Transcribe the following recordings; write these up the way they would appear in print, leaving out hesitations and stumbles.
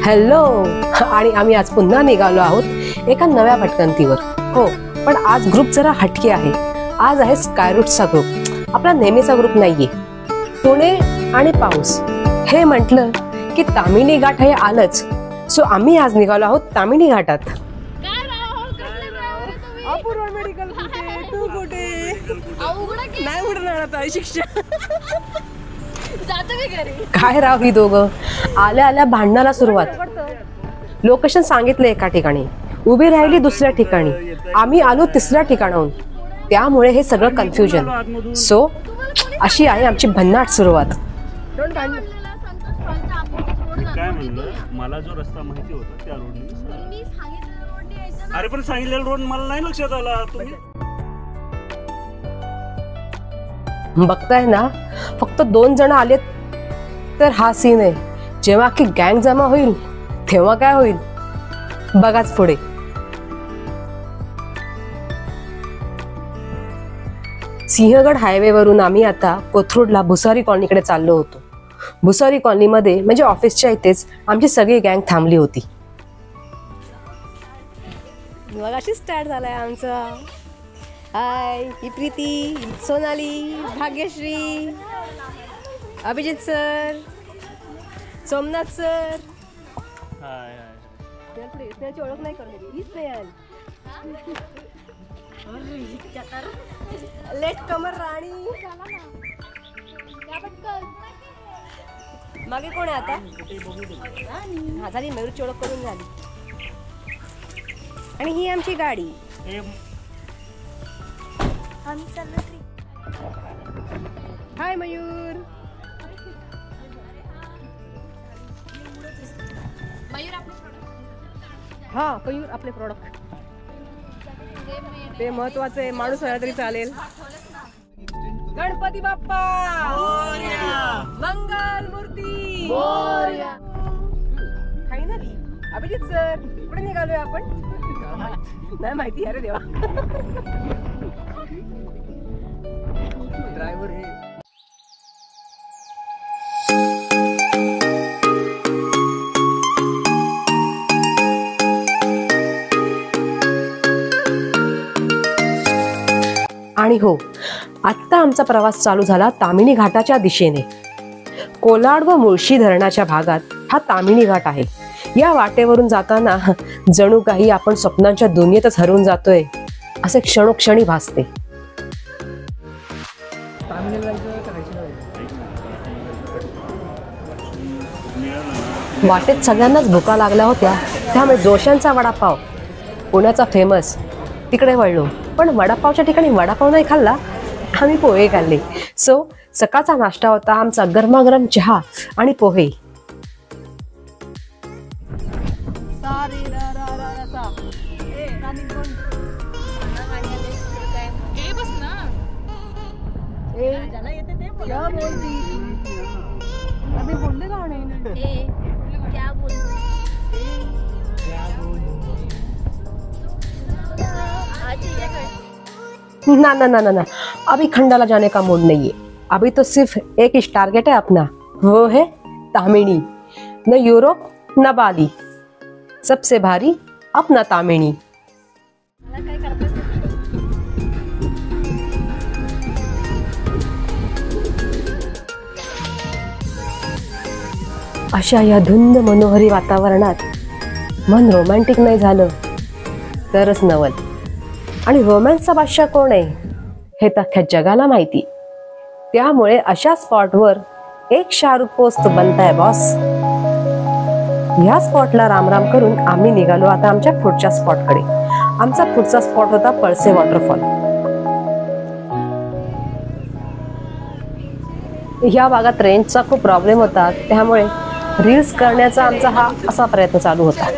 Hello आणि आम्ही आज पुन्हा निघालो आहोत एका नव्या भटकंतीवर. हो, पण आज ग्रुप जरा हटके आहे. आज आहे स्कायरूटचा ग्रुप. आपला नेहमीचा ग्रुप नाहीये. पुणे आणि पाऊस हे म्हटलं की तामिनी घाट हे आलंच. सो आम्ही आज निघालो आहोत तामिनी घाटात. काय राव ही दोघं आल्या आल्या भांडणाला सुरुवात. लोकेशन सांगितलं एका ठिकाणी, उभी राहिली दुसऱ्या ठिकाणी, आम्ही आलो तिसऱ्या ठिकाणाहून. त्यामुळे हे सगळं कन्फ्युजन. सो अशी आहे आमची भन्नाट सुरुवात. काय म्हणलं, मला जो रस्ता माहिती होता त्या रोडने. अरे पण सांगितलेला रोड मला नाही लक्षात आला. तुम्ही बघताय ना, फक्त 2 जण आलेत तर हा सीन आहे. जेव्हा की गँग जमा होईल तेव्हा काय होईल बघाच पुढे. सिंहगड हायवे वरून आम्ही आता कोथरूडला भुसारी कॉलनीकडे चाललो होतो. भुसारी कॉलनीमध्ये म्हणजे ऑफिसच्या इथेच आमची सगळी गँग थांबली होती. बघ अशी स्टार्ट झालाय आमचा. हाय, ही प्रीती, सोनाली, भाग्यश्री, अभिजित सर, सोमनाथ सर. त्याची ओळख नाही करून लेट कमर राणी. मागे कोण आहे आता? हा झाली, मयूरची ओळख करून झाली. आणि ही आमची गाडी. हाय मयूर. हा मयूर आपले प्रोडक्ट ते महत्वाचं आहे. माणूस आला तरी चालेल. गणपती बाप्पा मंगल मूर्ती. फायनली अभिजित सर कुठे निघालोय आपण? नाही माहिती. अरे देवा. ड्रायव्हर हे आणि हो, आत्ता आमचा प्रवास चालू झाला तामिनी घाटाच्या दिशेने. कोलाड व मुळशी धरणाच्या भागात हा तामिनी घाट आहे. या वाटेवरून जाताना जणू काही आपण स्वप्नांच्या दुनियेतच हरवून जातोय असे क्षणोक्षणी भासते. वाटेत सगळ्यांनाच भुका लागल्या होत्या, त्यामुळे जोशांचा वडापाव पुण्याचा फेमस तिकडे वळलो. पण वडापावच्या ठिकाणी वडापाव नाही खाल्ला, आम्ही पोहे खाल्ले. सो सकाळचा नाश्ता होता आमचा गरमागरम चहा आणि पोहे. ना ना ना ना ना, अभी खंडाला जाने का मूड नहीं है. अभी तो सिर्फ एक ही टारगेट है अपना, वो है तामिनी. न यूरोप न बाली, सबसे भारी अपना तामिनी. अशा या धुंद मनोहरी वातावरणात मन रोमॅन्टिक नाही झालं तरच नवल. आणि रोमॅन्सचा बादशाह कोण आहे हे तर जगाला माहिती. त्यामुळे अशा स्पॉटवर एक शाहरुख पोस्ट बनताय बॉस. ह्या स्पॉटला रामराम करून आम्ही निघालो आता आमच्या पुढच्या स्पॉटकडे. आमचा पुढचा स्पॉट होता पळसे वॉटरफॉल. ह्या भागात रेंजचा खूप प्रॉब्लेम होता, त्यामुळे रील्स करण्याचा आमचा हा असा प्रयत्न चालू होता.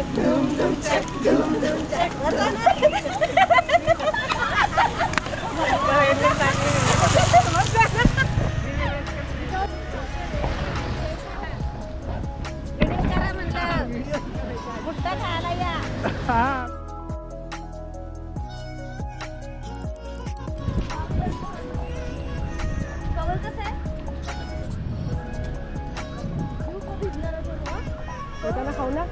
खाऊ ना.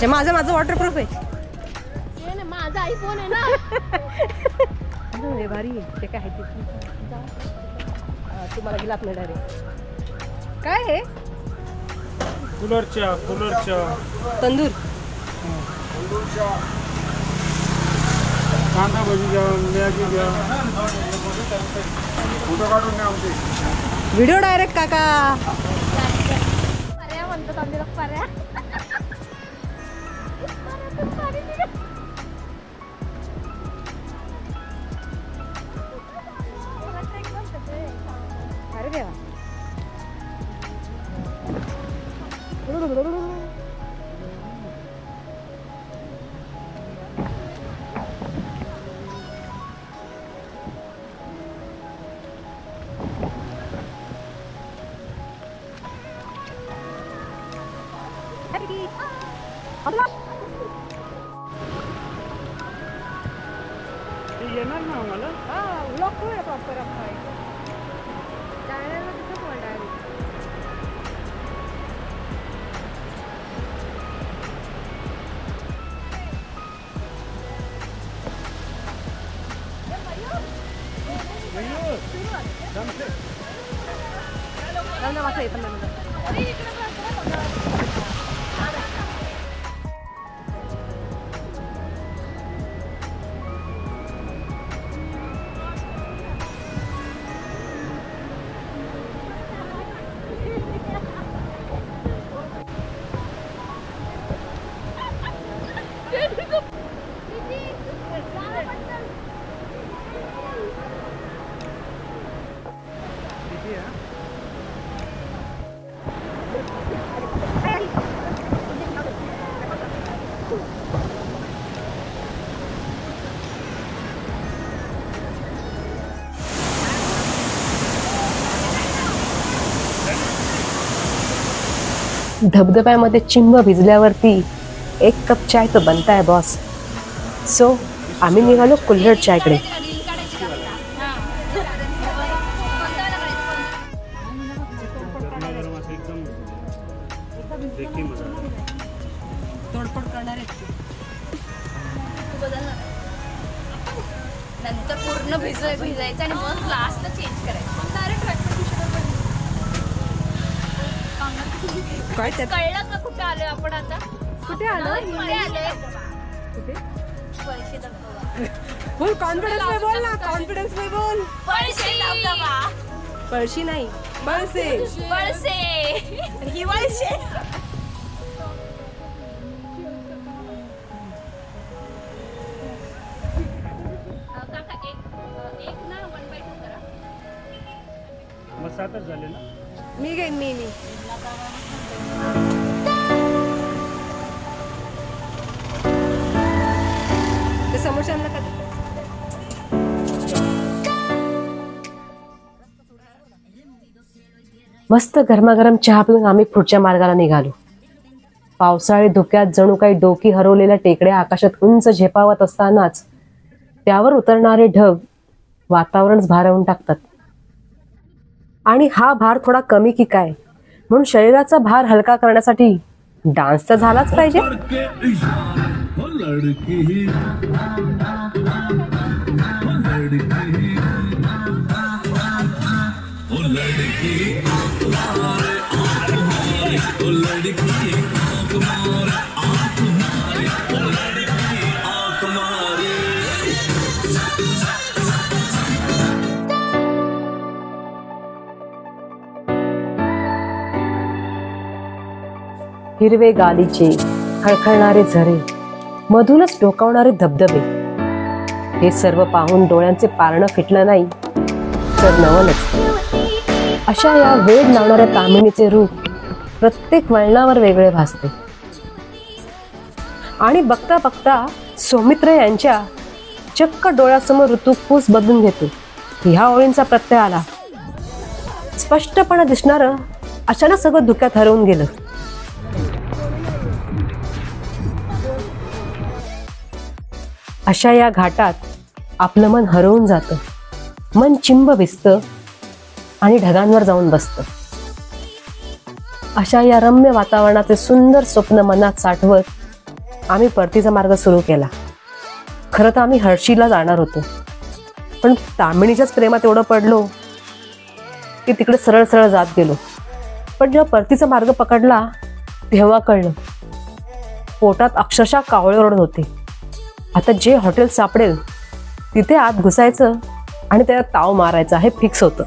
माझं वॉटरप्रूफ आहे. माझा आयफोन आहे ना. भारी आहे ते. काय आहे ते तुम्हाला गिलास नाही डायरेक्ट. काय आहे? कूलरच्या तंदूर. कांदा भजी घ्या, मॅगी घ्या. फोटो काढून द्या आमचे. व्हिडिओ डायरेक्ट काका. पर्या म्हणतात आम्ही लोक पर्या. अरे देवा. येणार ना आम्हाला. धबधब्यामध्ये चिंब भिजल्यावरती 1 कप चाय तो बनताय बॉस. सो आम्ही निघालो कुल्हड़ चायकडे. तोडफोड करणार नंतर पूर्ण भिजायचं आणि मग लास्टला चेंज करायचं. काय त्यात कळलं का कुठे आलोय आपण आता? कुठे आलो? कुठे? पैसे धबधबा. फुल कॉन्फिडन्स में बोल ना. कॉन्फिडन्स में बोल. पैसे धबधबा. पळशी नाही बळसे. वळसे. ही वळसे. काका एक ना 1/2 करा. मग 7च झाले ना. मी घेईन मी. ते समोरच्यांना का मस्त गरमागरम चहा पिऊन आम्ही पुढच्या मार्गाला निघालो. पावसाळी धुक्यात जणू काही डोकी हरवलेल्या टेकड्या आकाशात उंच झेपावत असतानाच त्यावर उतरणारे ढग वातावरणच भारावून टाकतात. आणि हा भार थोडा कमी की काय म्हणून शरीराचा भार हलका करण्यासाठी डान्स तर झालाच पाहिजे. हिरवे गालीचे, खळखळणारे झरे, मधूनच डोकावणारे धबधबे, हे सर्व पाहून डोळ्यांचे पारणं फिटलं नाही तर नवलच. अशा या वेड लावणाऱ्या तामिनीचे रूप प्रत्येक वळणावर वेगळे भासते. आणि बघता बघता सौमित्र यांच्या चक्क डोळ्यासमोर ऋतुपूस बदलून घेतो. ह्या ओळींचा प्रत्यय आला. स्पष्टपणे दिसणारं अचानक सगळं धुक्यात हरवून गेलं. अशा या घाटात आपलं मन हरवून जातं. मन चिंब भिजतं आणि ढगांवर जाऊन बसतं. अशा या रम्य वातावरणाचे सुंदर स्वप्न मनात साठवत आम्ही परतीचा मार्ग सुरू केला. खरं तर आम्ही हर्षीला जाणार होतो, पण तामिणीच्याच प्रेमात एवढं पडलो की तिकडे सरळ सरळ जात गेलो. पण जेव्हा परतीचा मार्ग पकडला तेव्हा कळलं, पोटात अक्षरशः कावळे ओरडत होते. आता जे हॉटेल सापडेल तिथे आत घुसायचं आणि त्याला ताव मारायचा हे फिक्स होतं.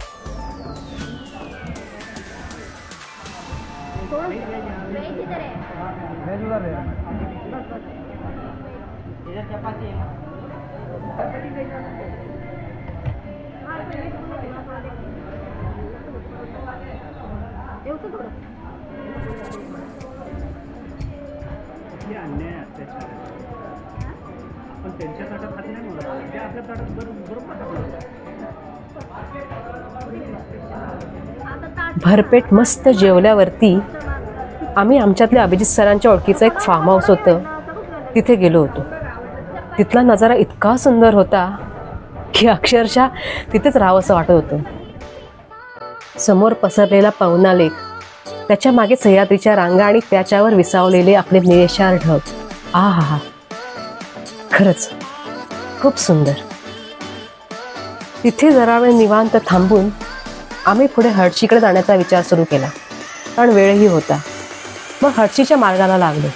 हे अन्याय अत्याचार आहे. आपण त्यांच्या ताटात हात नाही मोडत, ते आपल्या ताटात बरोबर हात मोडतात. भरपेट मस्त जेवल्यावरती आम्ही आमच्यातल्या अभिजित सरांच्या ओळखीचं एक फार्म हाऊस होतं तिथे गेलो होतो. तिथला नजारा इतका सुंदर होता की अक्षरशः तिथेच राहावंसं वाटत होतं. समोर पसरलेला पवना लेक, त्याच्या मागे सह्याद्रीच्या रांगा आणि त्याच्यावर विसावलेले आपले निळेशार ढग. आहा, खरंच खूप सुंदर. तिथे जरा वेळ निवांत थांबून आम्ही पुढे हर्षीकडे जाण्याचा विचार सुरू केला, कारण वेळही होता. मग हर्षीच्या मार्गाला लागलो.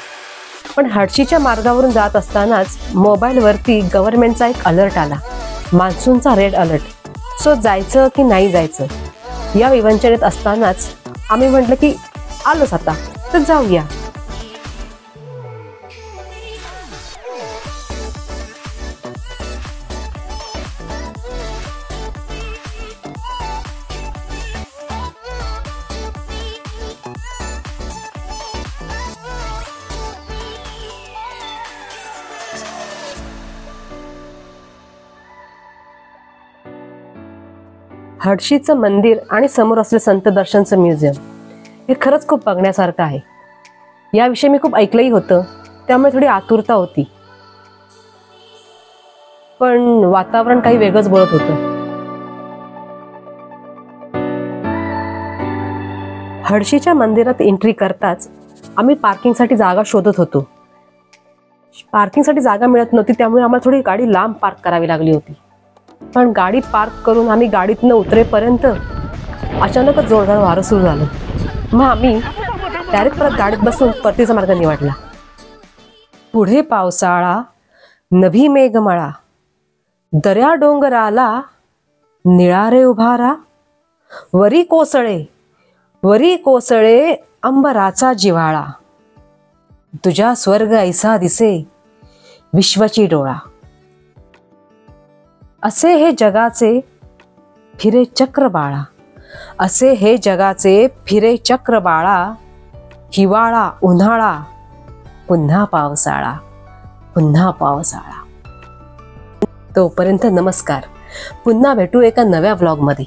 पण हर्षीच्या मार्गावरून जात असतानाच मोबाईलवरती गव्हर्नमेंटचा एक अलर्ट आला, मान्सूनचा रेड अलर्ट. सो जायचं की नाही जायचं या विवंचनेत असतानाच आम्ही म्हटलं की आलोच आता तर जाऊया. हर्षीचं मंदिर आणि समोर असलेलं संत दर्शनचं म्युझियम हे खरंच खूप बघण्यासारखं आहे. याविषयी मी खूप ऐकलंही होतं, त्यामुळे थोडी आतुरता होती. पण वातावरण काही वेगळंच बोलत होतं. हर्षीच्या मंदिरात एंट्री करताच आम्ही पार्किंगसाठी जागा शोधत होतो. पार्किंगसाठी जागा मिळत नव्हती, त्यामुळे आम्हाला थोडी गाडी लांब पार्क करावी लागली होती. पण गाडी पार्क करून आम्ही गाडीतनं उतरेपर्यंत अचानकच जोरदार वारं सुरू झालं. मग आम्ही डायरेक्ट परत गाडीत बसून परतीचा मार्ग निवडला. पुढे पावसाळा, नभी मेघमळा, दर्या डोंगराला निळा रे उभारा, वरी कोसळे अंबराचा जिव्हाळा, तुझ्या स्वर्ग ऐसा दिसे विश्वाची डोळा. असे हे जगाचे फिरे चक्र बाळा, असे हे जगाचे फिरे चक्र बाळा, हिवाळा उन्हाळा पुन्हा पावसाळा, पुन्हा पावसाळा. तोपर्यंत नमस्कार. पुन्हा भेटू एका नव्या व्लॉगमध्ये.